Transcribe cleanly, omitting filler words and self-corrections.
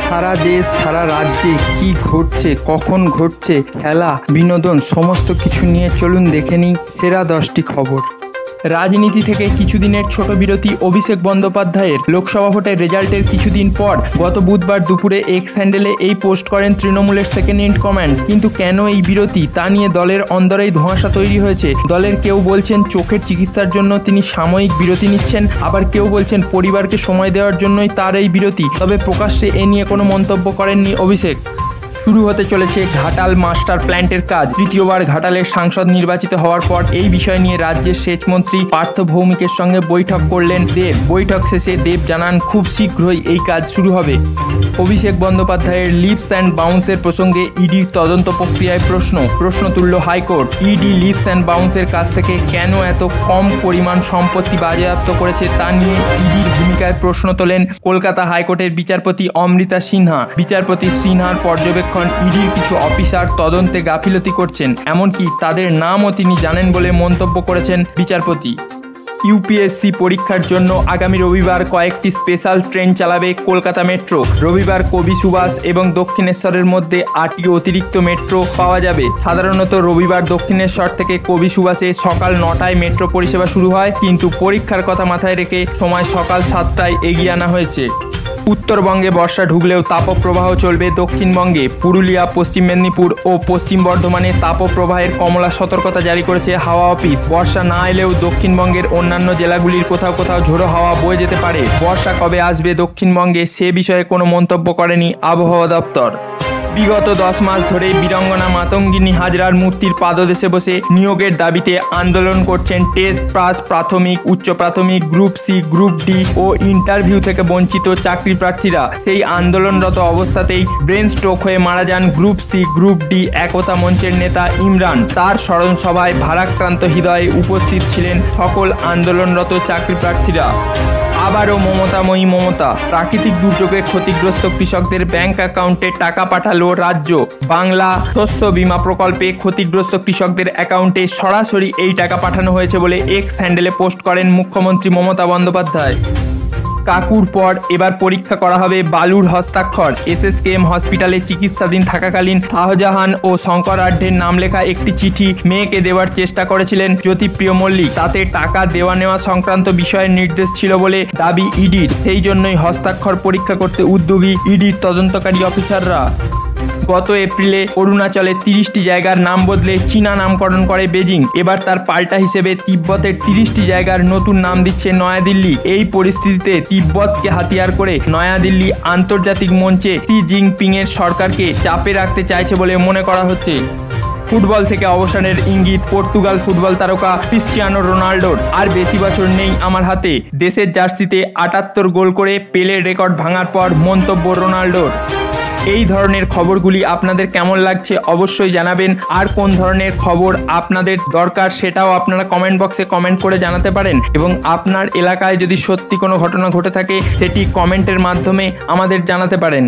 সারা দেশ সারা রাজ্যে কি ঘটছে, কখন ঘটছে, খেলা, বিনোদন সমস্ত কিছু নিয়ে চলুন দেখে নিই সেরা 10টি খবর। রাজনীতি থেকে কিছুদিনের ছোট বিরতি। অভিষেক বন্দ্যোপাধ্যায়ের লোকসভা ভোটের রেজাল্টের কিছুদিন পর গত বুধবার দুপুরে এক্স হ্যান্ডেলে এই পোস্ট করেন তৃণমূলের সেকেন্ড ইন কমান্ড। কিন্তু কেন এই বিরতি তা নিয়ে দলের অন্দরেই ধোঁয়াশা তৈরি হয়েছে। দলের কেউ বলছেন চোখের চিকিৎসার জন্য তিনি সাময়িক বিরতি নিচ্ছেন, আবার কেউ বলছেন পরিবারকে সময় দেওয়ার জন্যই তার এই বিরতি। তবে প্রকাশ্যে এ নিয়ে কোনো মন্তব্য করেননি অভিষেক। শুরু হতে চলেছে ঘাটাল মাস্টার প্ল্যান্টের কাজ। তৃতীয়বার ঘাটালের সাংসদ নির্বাচিত হওয়ার পর এই বিষয় নিয়ে রাজ্যের সেচ মন্ত্রী পার্থ ভৌমিকের সঙ্গে বৈঠক করলেন দেব। বৈঠক শেষে দেব জানান খুব শীঘ্রই এই কাজ শুরু হবে। অভিষেক বন্দ্যোপাধ্যায়ের লিপস অ্যান্ড বাউন্সের প্রসঙ্গে ইডির তদন্ত প্রক্রিয়ায় প্রশ্ন তুলল হাইকোর্ট। ইডি লিপস অ্যান্ড বাউন্সের কাছ থেকে কেন এত কম পরিমাণ সম্পত্তি বাজেয়াপ্ত করেছে তা নিয়ে ইডির ভূমিকায় প্রশ্ন তোলেন কলকাতা হাইকোর্টের বিচারপতি অমৃতা সিনহা। বিচারপতি সিনহার পর্যবেক্ষণ ইডির কিছু অফিসার তদন্তে গাফিলতি করছেন, এমনকি তাদের নামও তিনি জানেন বলে মন্তব্য করেছেন বিচারপতি। ইউপিএসসি পরীক্ষার জন্য আগামী রবিবার কয়েকটি স্পেশাল ট্রেন চালাবে কলকাতা মেট্রো। রবিবার কবি সুভাষ এবং দক্ষিণেশ্বরের মধ্যে 8টি অতিরিক্ত মেট্রো পাওয়া যাবে। সাধারণত রবিবার দক্ষিণেশ্বর থেকে কবি সুভাষে সকাল 9টায় মেট্রো পরিষেবা শুরু হয়, কিন্তু পরীক্ষার কথা মাথায় রেখে সময় সকাল 7টায় এগিয়ে আনা হয়েছে। উত্তরবঙ্গে বর্ষা ঢুকলেও তাপপ্রবাহ চলবে দক্ষিণবঙ্গে। পুরুলিয়া, পশ্চিম মেদিনীপুর ও পশ্চিম বর্ধমানে তাপপ্রবাহের কমলা সতর্কতা জারি করেছে হাওয়া অফিস। বর্ষা না এলেও দক্ষিণবঙ্গের অন্যান্য জেলাগুলির কোথাও কোথাও ঝোড়ো হাওয়া বয়ে যেতে পারে। বর্ষা কবে আসবে দক্ষিণবঙ্গে সে বিষয়ে কোনো মন্তব্য করেনি আবহাওয়া দপ্তর। বিগত 10 মাস ধরে বীরাঙ্গনা মাতঙ্গিনী হাজরার মূর্তির পাদদেশে বসে নিয়োগের দাবিতে আন্দোলন করছেন টেস্ট পাস প্রাথমিক, উচ্চ প্রাথমিক, গ্রুপ সি, গ্রুপ ডি ও ইন্টারভিউ থেকে বঞ্চিত চাকরি প্রার্থীরা। সেই আন্দোলনরত অবস্থাতেই ব্রেন স্ট্রোক হয়ে মারা যান গ্রুপ সি, গ্রুপ ডি একতা মঞ্চের নেতা ইমরান। তার স্মরণ সভায় ভারাক্রান্ত হৃদয়ে উপস্থিত ছিলেন সকল আন্দোলনরত চাকরি প্রার্থীরা। আবারও মমতাময়ী মমতা। প্রাকৃতিক দুর্যোগে ক্ষতিগ্রস্ত কৃষকদের ব্যাংক অ্যাকাউন্টে টাকা পাঠালো রাজ্য। বাংলা শস্য বীমা প্রকল্পে ক্ষতিগ্রস্ত কৃষকদের অ্যাকাউন্টে সরাসরি এই টাকা পাঠানো হয়েছে বলে এক্স হ্যান্ডেলে পোস্ট করেন মুখ্যমন্ত্রী মমতা বন্দ্যোপাধ্যায়। কাকুর পর এবার পরীক্ষা করা হবে বালুর হস্তাক্ষর। এসএসকেএম হসপিটালে চিকিৎসাধীন থাকাকালীন শাহজাহান ও শঙ্কর আঢ্যের নাম লেখা একটি চিঠি মেয়েকে দেওয়ার চেষ্টা করেছিলেন জ্যোতিপ্রিয় মল্লিক। তাতে টাকা দেওয়া নেওয়া সংক্রান্ত বিষয়ের নির্দেশ ছিল বলে দাবি ইডির। সেই জন্যই হস্তাক্ষর পরীক্ষা করতে উদ্যোগী ইডির তদন্তকারী অফিসাররা। গত এপ্রিলে অরুণাচলে 30টি জায়গার নাম বদলে চীনা নামকরণ করে বেজিং। এবার তার পাল্টা হিসেবে তিব্বতের 30টি জায়গার নতুন নাম দিচ্ছে নয়াদিল্লি। এই পরিস্থিতিতে তিব্বতকে হাতিয়ার করে নয়াদিল্লি আন্তর্জাতিক মঞ্চে শি জিনপিং এর সরকারকে চাপে রাখতে চাইছে বলে মনে করা হচ্ছে। ফুটবল থেকে অবসানের ইঙ্গিত পর্তুগাল ফুটবল তারকা ক্রিস্টিয়ানো রোনাল্ডোর। আর বেশি বছর নেই আমার হাতে। দেশের জার্সিতে 78 গোল করে পেলের রেকর্ড ভাঙার পর মন্তব্য রোনাল্ডোর। এই ধরনের খবরগুলি আপনাদের কেমন লাগছে অবশ্যই জানাবেন। আর কোন ধরনের খবর আপনাদের দরকার সেটাও আপনারা কমেন্ট বক্সে কমেন্ট করে জানাতে পারেন। এবং আপনার এলাকায় যদি সত্যি কোনো ঘটনা ঘটে থাকে সেটি কমেন্টের মাধ্যমে আমাদের জানাতে পারেন।